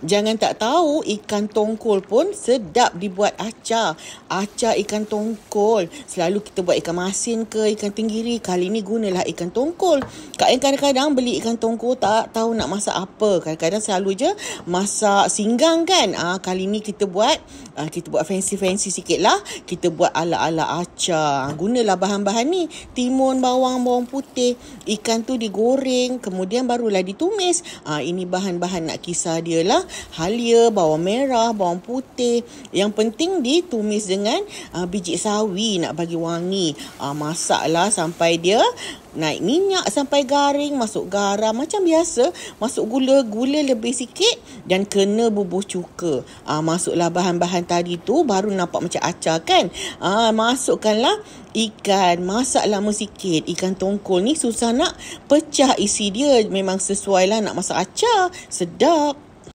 Jangan tak tahu, ikan tongkol pun sedap dibuat acar. Acar ikan tongkol. Selalu kita buat ikan masin ke ikan tenggiri. Kali ni gunalah ikan tongkol. Kak Ain kadang-kadang beli ikan tongkol tak tahu nak masak apa. Kadang-kadang selalu je masak singgang kan. Kali ni kita buat fancy-fancy sikit lah. Kita buat ala-ala acar. Gunalah bahan-bahan ni. Timun, bawang putih. Ikan tu digoreng. Kemudian barulah ditumis. Ini bahan-bahan nak kisar dia lah. Halia, bawang merah, bawang putih. Yang penting ditumis dengan biji sawi nak bagi wangi. Masaklah sampai dia naik minyak sampai garing, masuk garam macam biasa, masuk gula lebih sikit dan kena bubur cuka. Masuklah bahan-bahan tadi tu, baru nampak macam acar kan. Masukkanlah ikan, masak lama sikit. Ikan tongkol ni susah nak pecah isi dia, memang sesuai lah nak masak acar, sedap.